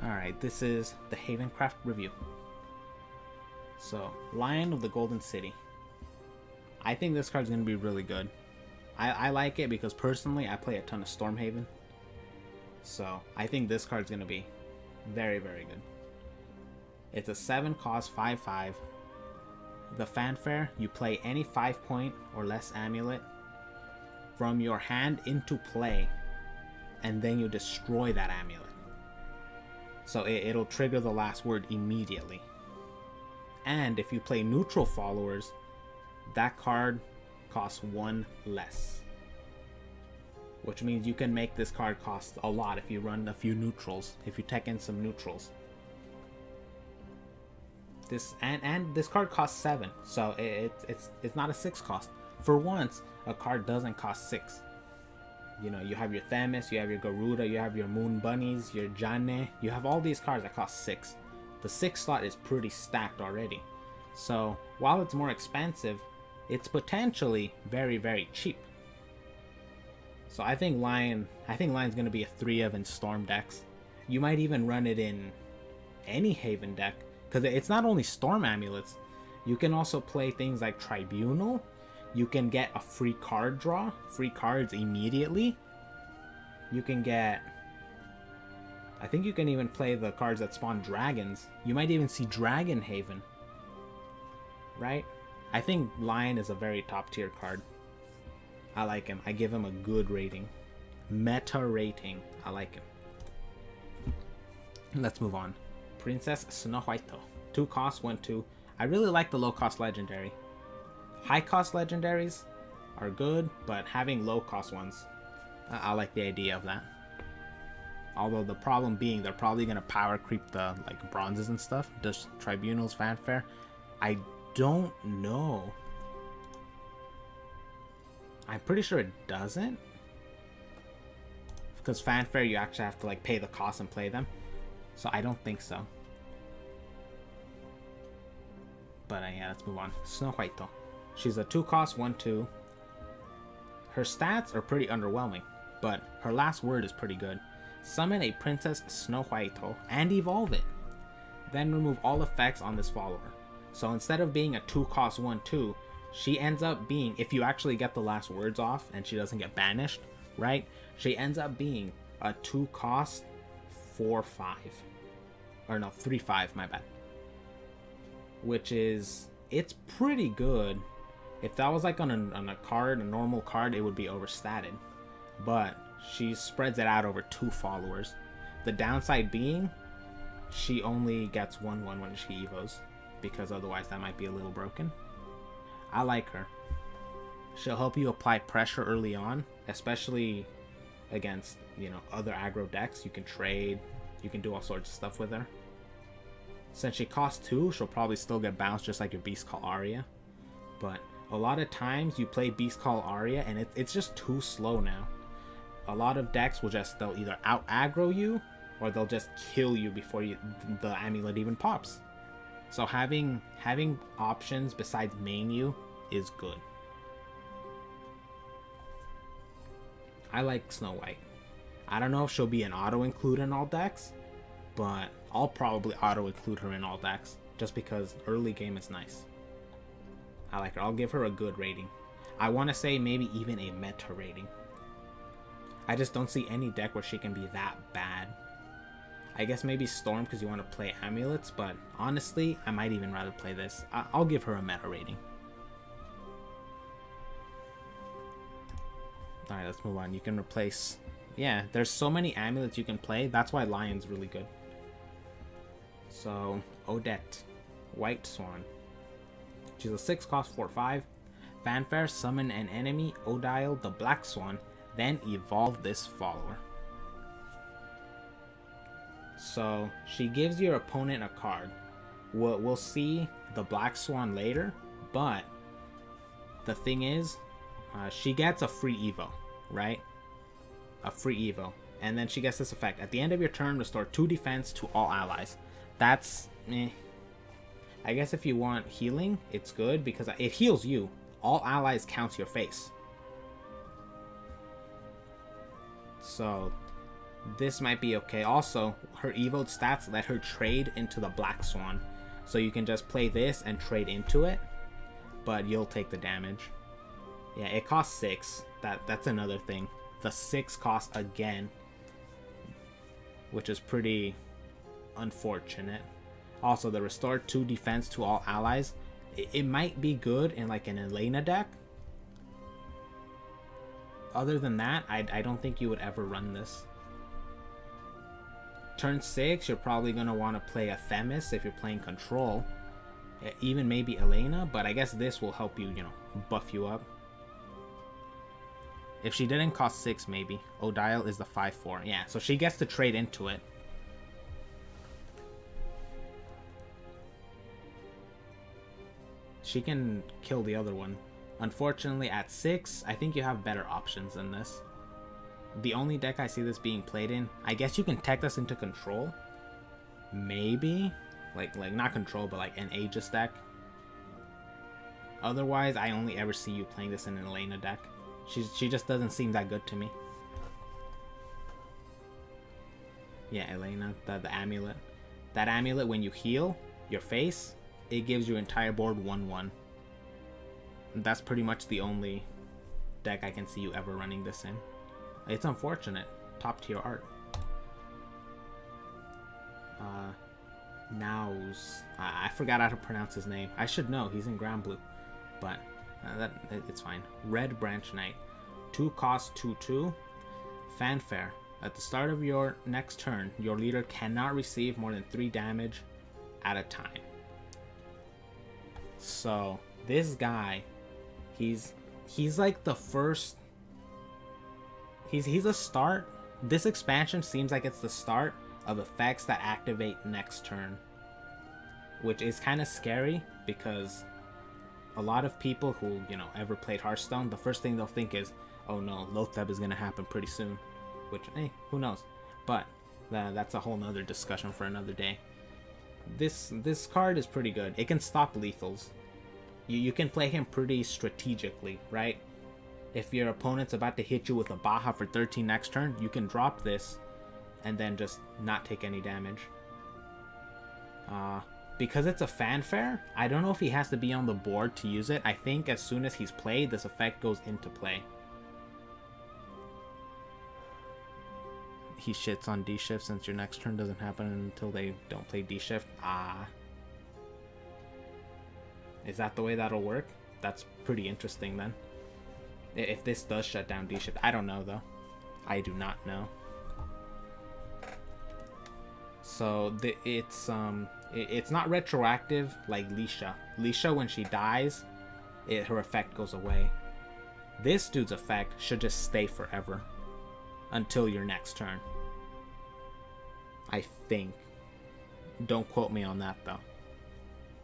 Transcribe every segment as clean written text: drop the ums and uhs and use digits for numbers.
Alright, this is the Havencraft review. So, Lion of the Golden City. I think this card's going to be really good. I like it because personally I play a ton of Stormhaven. So, I think this card's going to be very, very good. It's a 7 cost 5/5. The fanfare, you play any 5-point or less amulet from your hand into play, and then you destroy that amulet. So it'll trigger the last word immediately. And if you play neutral followers, that card costs 1 less. Which means you can make this card cost a lot if you run a few neutrals, if you tech in some neutrals. This and this card costs 7, so it's not a 6 cost. For once, a card doesn't cost 6. You know, you have your Themis, you have your Garuda, you have your Moon Bunnies, your Jane. You have all these cards that cost 6. The 6 slot is pretty stacked already. So while it's more expensive, it's potentially very, very cheap. So I think Lion's gonna be a 3 of in Storm decks. You might even run it in any Haven deck, because it's not only Storm amulets. You can also play things like Tribunal. You can get a free card draw, free cards immediately. You can get, I think you can even play the cards that spawn dragons. You might even see Dragon Haven, right? I think Lion is a very top tier card. I like him. I give him a good rating. Meta rating. I like him. Let's move on. Princess Snow White. 2 cost 1/2. I really like the low cost legendary. High cost legendaries are good, but having low cost ones, I like the idea of that. Although the problem being they're probably gonna power creep the like bronzes and stuff. Does Tribunal's fanfare? I don't know. I'm pretty sure it doesn't, because fanfare you actually have to like pay the cost and play them. So I don't think so. But yeah, let's move on. Snow White. She's a 2 cost 1/2. Her stats are pretty underwhelming, but her last word is pretty good. Summon a Princess Snow White and evolve it. Then remove all effects on this follower. So instead of being a 2 cost 1/2, she ends up being, if you actually get the last words off and she doesn't get banished, right? She ends up being a 2 cost 4/5. Or no, 3/5, my bad. Which is, it's pretty good. If that was like on a card, a normal card, it would be overstated. But she spreads it out over 2 followers. The downside being, she only gets 1/1 when she evos, because otherwise that might be a little broken. I like her. She'll help you apply pressure early on, especially against, you know, other aggro decks. You can trade, you can do all sorts of stuff with her. Since she costs 2, she'll probably still get bounced just like your Beast Call Aria. But a lot of times you play Beast Call Aria and it's just too slow now. A lot of decks will just, they'll either out aggro you or they'll just kill you before the amulet even pops. So having options besides main you is good. I like Snow White. I don't know if she'll be an auto include in all decks, but I'll probably auto include her in all decks just because early game is nice. I like her. I'll give her a good rating. I want to say maybe even a meta rating. I just don't see any deck where she can be that bad. I guess maybe Storm because you want to play amulets, but honestly, I might even rather play this. I'll give her a meta rating. Alright, let's move on. You can replace... Yeah, there's so many amulets you can play. That's why Lion's really good. So, Odette. White Swan. She's a 6 cost 4/5. Fanfare, summon an enemy, Odile the Black Swan, then evolve this follower. So she gives your opponent a card. We'll see the Black Swan later, but the thing is, she gets a free evo, right? A free evo, and then she gets this effect. At the end of your turn, restore 2 defense to all allies. That's meh. I guess if you want healing, it's good because it heals you. All allies counts your face. So This might be okay. Also, her evoed stats let her trade into the Black Swan. So you can just play this and trade into it, but you'll take the damage. Yeah, it costs 6. That's another thing. The 6 cost again, which is pretty unfortunate. Also, the restore 2 defense to all allies. It might be good in like an Elena deck. Other than that, I don't think you would ever run this. Turn 6, you're probably going to want to play a Themis if you're playing Control. Even maybe Elena, but I guess this will help you, buff you up. If she didn't cost 6, maybe. Odile is the 5/4. Yeah, so she gets to trade into it. She can kill the other one. Unfortunately, at 6, I think you have better options than this. The only deck I see this being played in, I guess you can tech this into Control. Maybe. Like not Control, but like an Aegis deck. Otherwise, I only ever see you playing this in an Elena deck. She just doesn't seem that good to me. Yeah, Elena, the amulet. That amulet, when you heal your face, it gives your entire board 1/1. That's pretty much the only deck I can see you ever running this in. It's unfortunate. Top tier art. Naus. I forgot how to pronounce his name. I should know. He's in Grand Blue. But it's fine. Red Branch Knight. 2 cost 2/2. Fanfare. At the start of your next turn, your leader cannot receive more than 3 damage at a time. So this guy, he's like the first. He's a start. This expansion seems like it's the start of effects that activate next turn, which is kind of scary because a lot of people who ever played Hearthstone, the first thing they'll think is, oh no, Lotheb is gonna happen pretty soon, which who knows, but that's a whole nother discussion for another day. This card is pretty good. It can stop lethals. You can play him pretty strategically, right? If your opponent's about to hit you with a Baja for 13 next turn, you can drop this and then just not take any damage. Because it's a fanfare, I don't know if he has to be on the board to use it. I think as soon as he's played, this effect goes into play. He shits on D-Shift since your next turn doesn't happen until they don't play D-Shift. Is that the way that'll work? That's pretty interesting then. If this does shut down D-Shift. I don't know though. I do not know. So it's not retroactive like Lisha. Lisha, when she dies, her effect goes away. This dude's effect should just stay forever until your next turn. I think. Don't quote me on that though.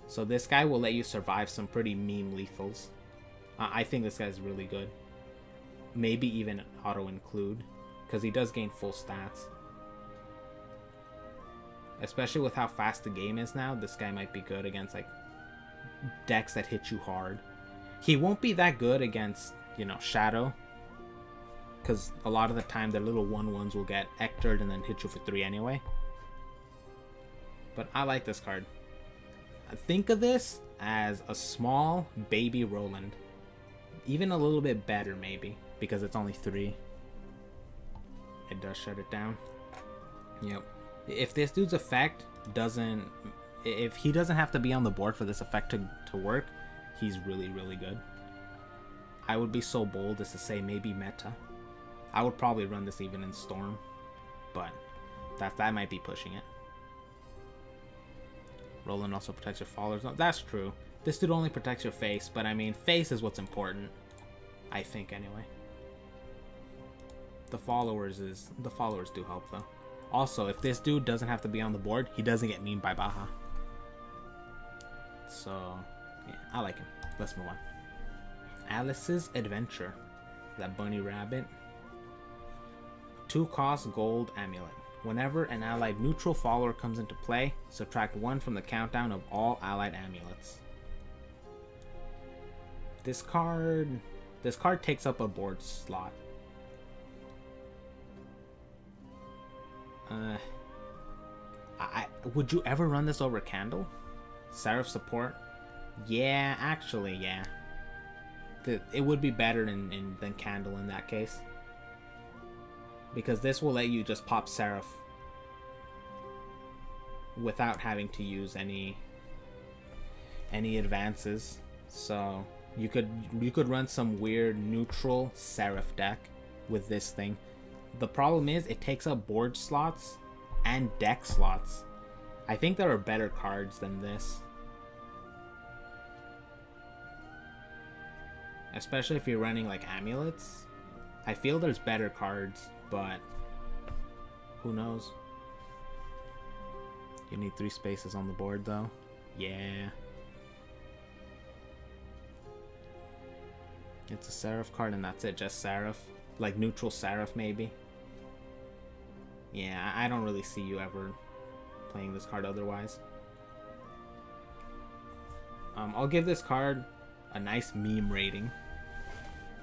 So this guy will let you survive some pretty meme lethals. I think this guy's really good. Maybe even auto include, because he does gain full stats. Especially with how fast the game is now, this guy might be good against like decks that hit you hard. He won't be that good against, Shadow, because a lot of the time their little 1/1s will get Ectored and then hit you for 3 anyway. But I like this card. Think of this as a small baby Roland. Even a little bit better maybe, because it's only 3. It does shut it down. Yep. If this dude's effect doesn't... If he doesn't have to be on the board for this effect to work, he's really, really good. I would be so bold as to say maybe meta. I would probably run this even in Storm, but that might be pushing it. Roland also protects your followers. No, that's true. This dude only protects your face, but I mean, face is what's important. I think, anyway. The followers do help, though. Also, if this dude doesn't have to be on the board, he doesn't get memed by Baja. So, yeah, I like him. Let's move on. Alice's Adventure. That bunny rabbit. 2 cost gold amulet. Whenever an allied neutral follower comes into play, subtract 1 from the countdown of all allied amulets. This card takes up a board slot. Would you ever run this over Candle? Seraph support? Yeah, actually, yeah. It would be better than Candle in that case. Because this will let you just pop Seraph without having to use any advances. So you could run some weird neutral Seraph deck with this thing. The problem is it takes up board slots and deck slots. I think there are better cards than this. Especially if you're running like amulets. I feel there's better cards, but who knows? You need 3 spaces on the board though. Yeah. It's a Seraph card and that's it, just Seraph. Like neutral Seraph maybe. Yeah, I don't really see you ever playing this card otherwise. I'll give this card a nice meme rating.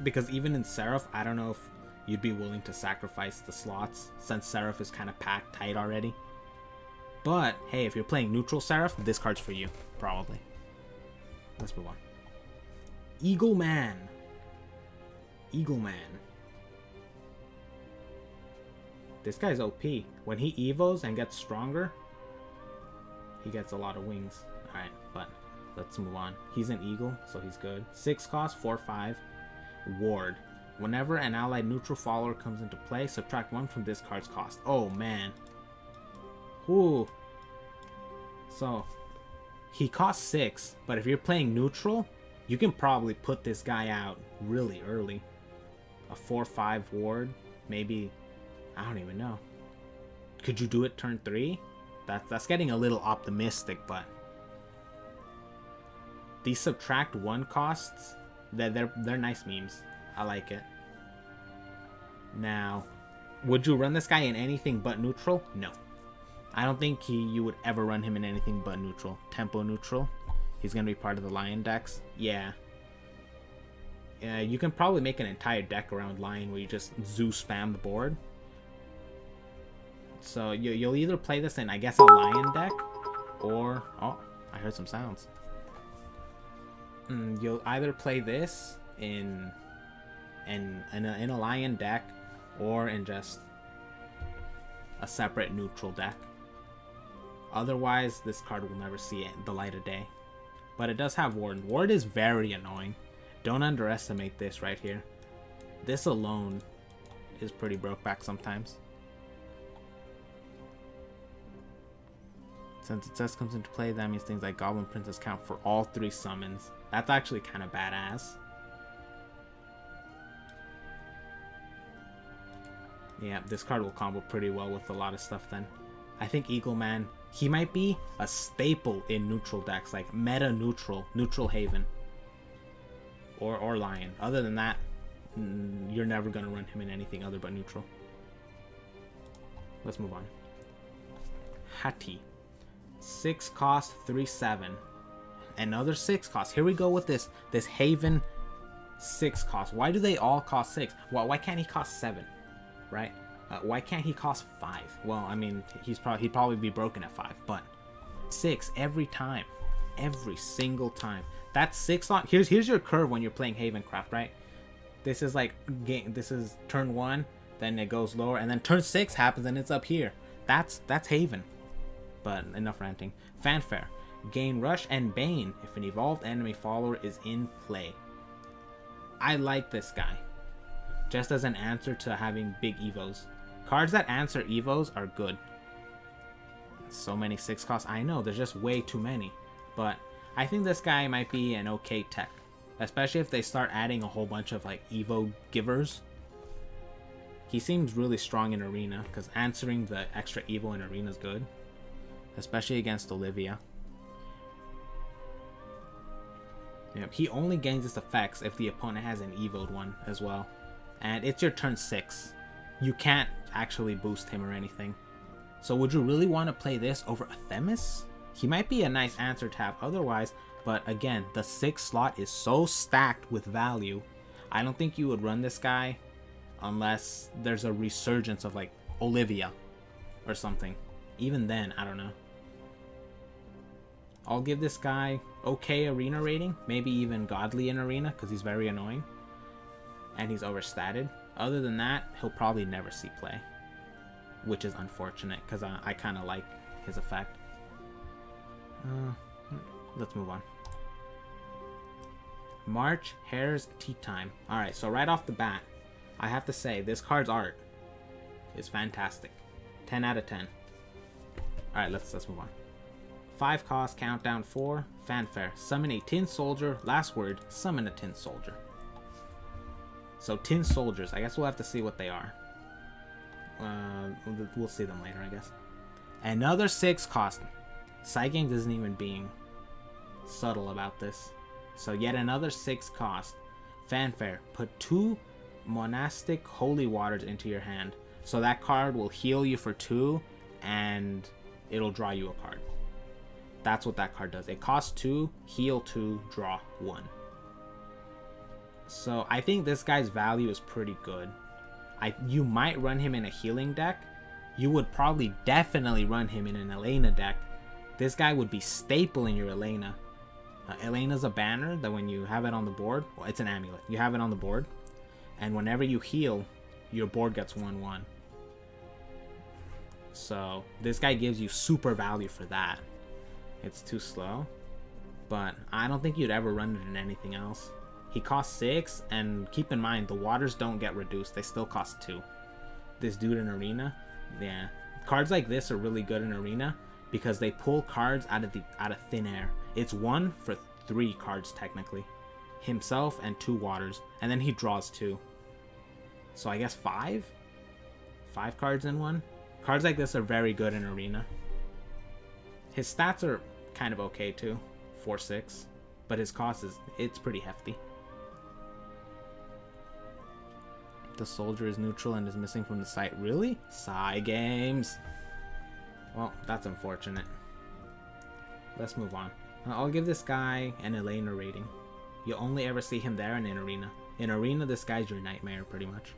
Because even in Seraph, I don't know if you'd be willing to sacrifice the slots since Seraph is kind of packed tight already. But, hey, if you're playing neutral Seraph, this card's for you, probably. Let's move on. Eagle Man. Eagle Man. This guy's OP. When he evos and gets stronger, he gets a lot of wings. Alright, but let's move on. He's an eagle, so he's good. 6 cost, 4/5. Ward. Whenever an allied neutral follower comes into play, subtract 1 from this card's cost. Oh, man. Ooh. So, he costs 6, but if you're playing neutral, you can probably put this guy out really early. A 4/5 ward, maybe. I don't even know. Could you do it turn 3? That's getting a little optimistic, but these subtract 1 costs, they're nice memes. I like it. Now, would you run this guy in anything but neutral? No. I don't think you would ever run him in anything but neutral. Tempo neutral. He's gonna be part of the Lion decks. Yeah. You can probably make an entire deck around Lion where you just zoo spam the board. So you'll either play this in, I guess, a Lion deck, or... Oh, I heard some sounds. You'll either play this in a Lion deck, or in just a separate neutral deck. Otherwise, this card will never see the light of day. But it does have Ward. Ward is very annoying. Don't underestimate this right here. This alone is pretty broke back sometimes. Since Success comes into play, that means things like Goblin Princess count for all 3 summons. That's actually kind of badass. Yeah, this card will combo pretty well with a lot of stuff then. I think Eagle Man, he might be a staple in neutral decks, like meta neutral, neutral Haven. Or Lion. Other than that, you're never going to run him in anything other but neutral. Let's move on. Hati. 6 cost, 3/7. Another 6 cost. Here we go with this Haven 6 cost. Why do they all cost 6? Well, why can't he cost 7? Right? Why can't he cost 5? Well, I mean, he'd probably be broken at 5, but 6 every time. Every single time. That's 6 on. Here's your curve when you're playing Havencraft, right? This is like this is turn 1, then it goes lower, and then turn 6 happens and it's up here. That's Haven. But enough ranting. Fanfare. Gain Rush and Bane if an evolved enemy follower is in play. I like this guy. Just as an answer to having big evos. Cards that answer evos are good. So many 6 costs. I know, there's just way too many. But I think this guy might be an okay tech. Especially if they start adding a whole bunch of like evo givers. He seems really strong in Arena, because answering the extra evo in Arena is good. Especially against Olivia. Yep, he only gains its effects if the opponent has an evoed one as well. And it's your turn 6. You can't actually boost him or anything. So would you really want to play this over Themis? He might be a nice answer to have otherwise, but again, the 6 slot is so stacked with value. I don't think you would run this guy unless there's a resurgence of like Olivia. or something. Even then, I don't know. I'll give this guy okay arena rating, maybe even godly in arena, because he's very annoying. And he's overstated. Other than that, he'll probably never see play. Which is unfortunate, because I kind of like his effect. Let's move on. March Hare's Tea Time. Alright, so right off the bat, I have to say, this card's art is fantastic. 10 out of 10. Alright, let's move on. 5 cost, countdown 4, fanfare. Summon a tin soldier, last word, summon a tin soldier. So tin soldiers, I guess we'll have to see what they are. We'll see them later, I guess. Another 6 cost. Psygame isn't even being subtle about this. So yet another 6 cost. Fanfare. Put 2 monastic holy waters into your hand. So that card will heal you for 2 and it'll draw you a card. That's what that card does. It costs 2, heal 2, draw 1. So I think this guy's value is pretty good. You might run him in a healing deck. You would probably definitely run him in an Elena deck. This guy would be staple in your Elena. Elena's a banner that when you have it on the board, well, it's an amulet. You have it on the board, and whenever you heal, your board gets 1/1. So this guy gives you super value for that. It's too slow, but I don't think you'd ever run it in anything else. He costs 6, and keep in mind, the waters don't get reduced. They still cost 2. This dude in Arena, yeah. Cards like this are really good in Arena because they pull cards out of thin air. It's 1 for 3 cards, technically. Himself and 2 waters, and then he draws 2. So I guess 5? 5 cards in 1? Cards like this are very good in Arena. His stats are kind of okay too. 4/6. But his cost it's pretty hefty. The soldier is neutral and is missing from the site. Really? Psygames. Well, that's unfortunate. Let's move on. I'll give this guy an Elena rating. You only ever see him there and in Arena. In Arena, this guy's your nightmare, pretty much.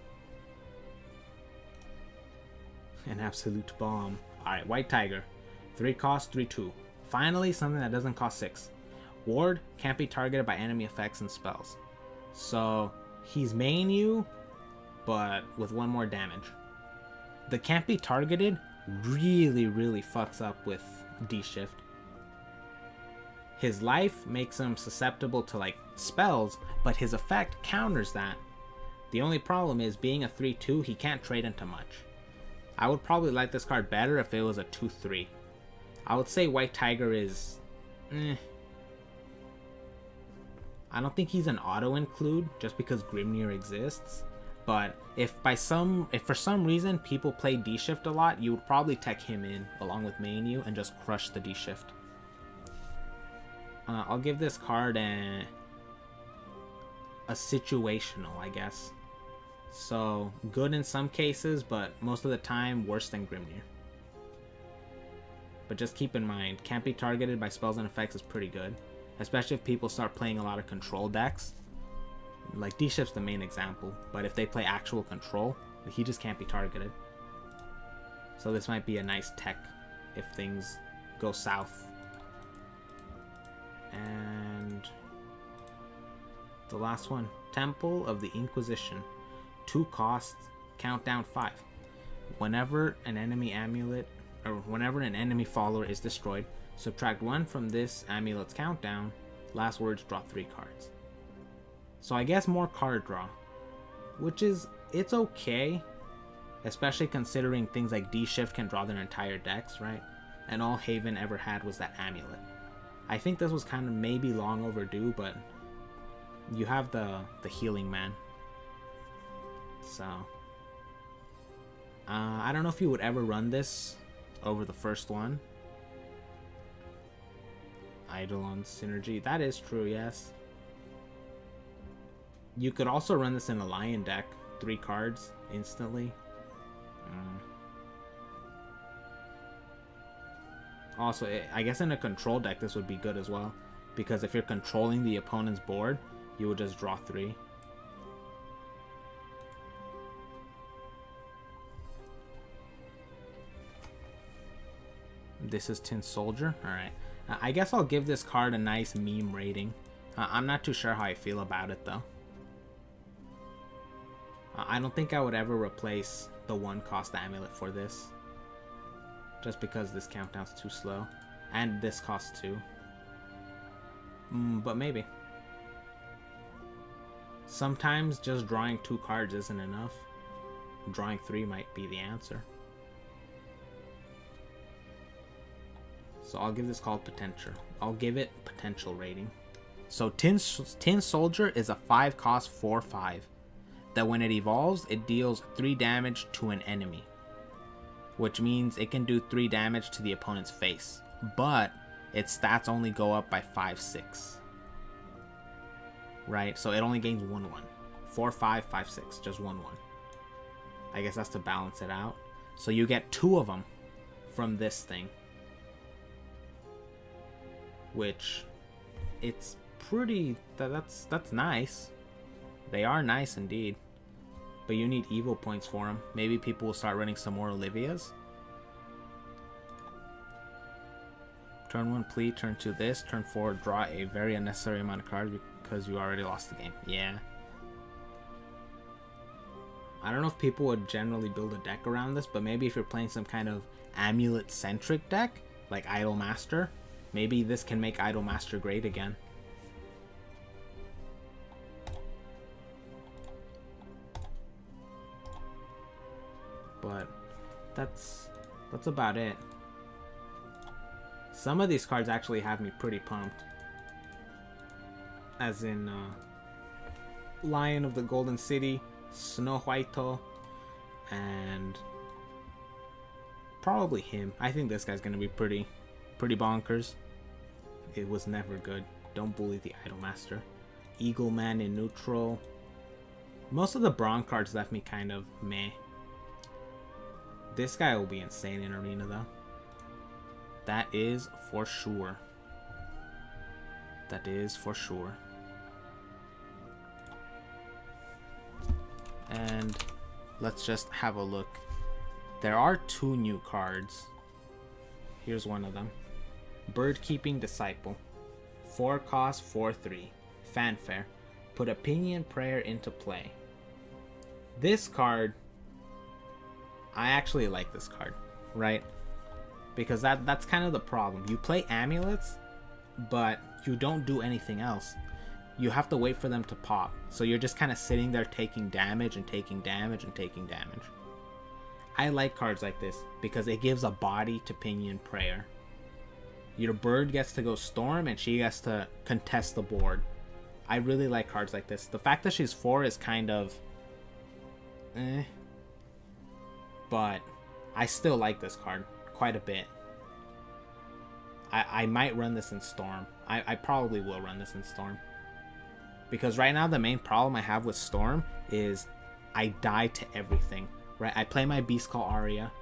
An absolute bomb. Alright, White Tiger. 3 cost, 3/2. Finally, something that doesn't cost 6. Ward can't be targeted by enemy effects and spells. So, he's main you, but with 1 more damage. The can't be targeted really fucks up with D-Shift. His life makes him susceptible to like spells, but his effect counters that. The only problem is being a 3/2, he can't trade into much. I would probably like this card better if it was a 2/3. I would say White Tiger is I don't think he's an auto include just because Grimnir exists. But if for some reason people play D-Shift a lot, you would probably tech him in along with Mainu and just crush the D-Shift. I'll give this card a situational, I guess. So good in some cases, but most of the time worse than Grimnir. But just keep in mind, can't be targeted by spells and effects is pretty good. Especially if people start playing a lot of control decks. Like D-Shift's the main example, but if they play actual control, he just can't be targeted. So this might be a nice tech if things go south. And the last one, Temple of the Inquisition. 2 costs, countdown 5. Whenever an enemy amulet, or whenever an enemy follower is destroyed, subtract 1 from this amulet's countdown. Last words, draw 3 cards. So I guess more card draw, which is, it's okay, especially considering things like D-Shift can draw their entire decks, right? And all Haven ever had was that amulet. I think this was kind of maybe long overdue, but you have the healing man. So I don't know if you would ever run this over the first one. Eidolon Synergy. That is true, yes. You could also run this in a Lion deck. 3 cards instantly. Also, I guess in a control deck this would be good as well. Because if you're controlling the opponent's board, you would just draw 3. This is Tin Soldier. Alright. I guess I'll give this card a nice meme rating. I'm not too sure how I feel about it though. I don't think I would ever replace the 1-cost amulet for this. Just because this countdown's too slow. And this costs 2. But maybe. Sometimes just drawing 2 cards isn't enough. Drawing 3 might be the answer. So I'll give this called potential. I'll give it potential rating. So Tin Soldier is a 5-cost 4/5. That when it evolves, it deals 3 damage to an enemy. Which means it can do 3 damage to the opponent's face. But its stats only go up by 5/6. Right? So it only gains 1/1. 4/5, 5/6. Just 1/1. I guess that's to balance it out. So you get 2 of them from this thing. Which, it's pretty, that's nice. They are nice indeed. But you need evil points for them. Maybe people will start running some more Olivias. Turn 1 Plea, turn 2 this, turn 4 draw a very unnecessary amount of cards because you already lost the game. Yeah. I don't know if people would generally build a deck around this, but maybe if you're playing some kind of amulet-centric deck, like Idolmaster, maybe this can make Idolmaster great again. But that's about it. Some of these cards actually have me pretty pumped. As in Lion of the Golden City, Snow White, and probably him. I think this guy's gonna be pretty bonkers. It was never good. Don't bully the Idolmaster. Eagle Man in neutral. Most of the Brawn cards left me kind of meh. This guy will be insane in Arena though. That is for sure. That is for sure. And let's just have a look. There are 2 new cards. Here's one of them. Birdkeeping Disciple. 4 cost, 4/3. Fanfare. Put a Pinion Prayer into play. This card, I actually like this card, right? Because that's kind of the problem. You play amulets, but you don't do anything else. You have to wait for them to pop. So you're just kind of sitting there taking damage and taking damage and taking damage. I like cards like this because it gives a body to Pinion Prayer. Your bird gets to go storm and she gets to contest the board. I really like cards like this. The fact that she's 4 is kind of but I still like this card quite a bit. I might run this in Storm. I probably will run this in Storm. Because right now the main problem I have with Storm is I die to everything. Right? I play my Beast Call Aria.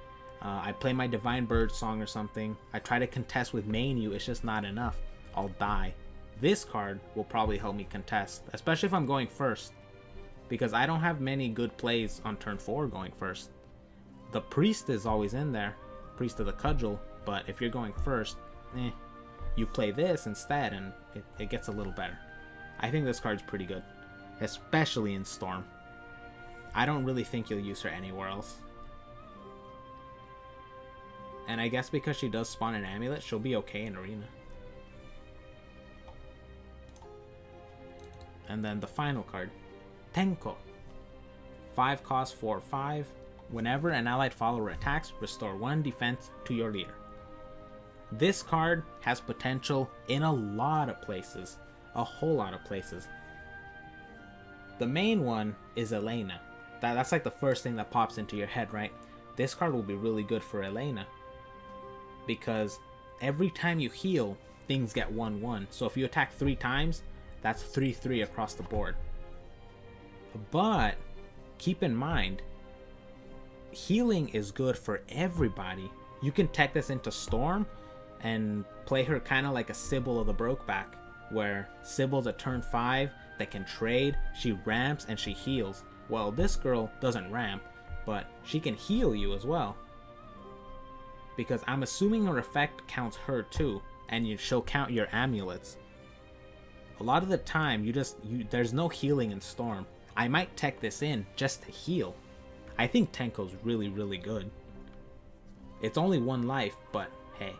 I play my Divine Bird Song or something. I try to contest with main you. It's just not enough. I'll die. This card will probably help me contest. Especially if I'm going first. Because I don't have many good plays on turn 4 going first. The Priest is always in there. Priest of the Cudgel. But if you're going first, you play this instead and it gets a little better. I think this card's pretty good. Especially in Storm. I don't really think you'll use her anywhere else. And I guess because she does spawn an amulet, she'll be okay in Arena. And then the final card. Tenko. 5 cost, 4/5. Whenever an allied follower attacks, restore 1 defense to your leader. This card has potential in a lot of places. A whole lot of places. The main one is Elena. That's like the first thing that pops into your head, right? This card will be really good for Elena. Because every time you heal, things get 1/1. So if you attack 3 times, that's 3/3 across the board. But keep in mind, healing is good for everybody. You can tech this into Storm and play her kind of like a Sybil of the Brokeback, where Sybil's a turn 5 that can trade, she ramps and she heals. Well, this girl doesn't ramp, but she can heal you as well. because I'm assuming her effect counts her too, and she'll count your amulets. A lot of the time, there's no healing in Storm. I might tech this in just to heal. I think Tenko's really, really good. It's only 1 life, but hey.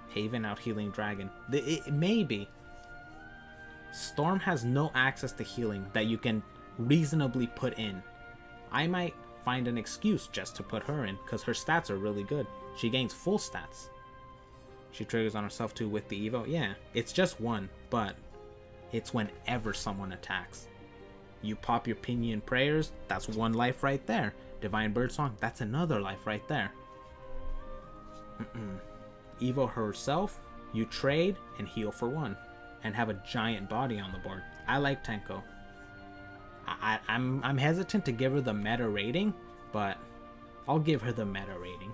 Haven out healing Dragon. It may be. Storm has no access to healing that you can reasonably put in. I might find an excuse just to put her in, because her stats are really good. She gains full stats. She triggers on herself too with the Evo. Yeah, it's just 1, but it's whenever someone attacks. You pop your Pinion Prayers, that's 1 life right there. Divine Birdsong, that's another life right there. Evo herself, you trade and heal for 1. And have a giant body on the board. I like Tenko. I'm hesitant to give her the meta rating, but I'll give her the meta rating.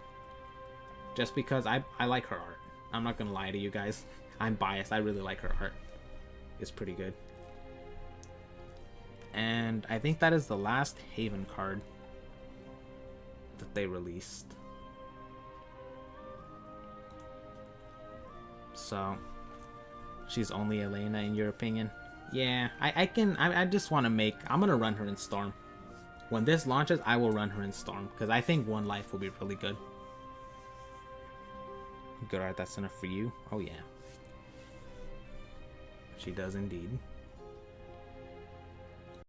Just because I like her art. I'm not gonna lie to you guys. I'm biased. I really like her art. It's pretty good. And I think that is the last Haven card that they released. So she's only Elena in your opinion? Yeah, I just want to I'm going to run her in Storm. When this launches, I will run her in Storm, because I think 1 life will be really good. Good art, that's enough for you? Oh yeah. She does indeed.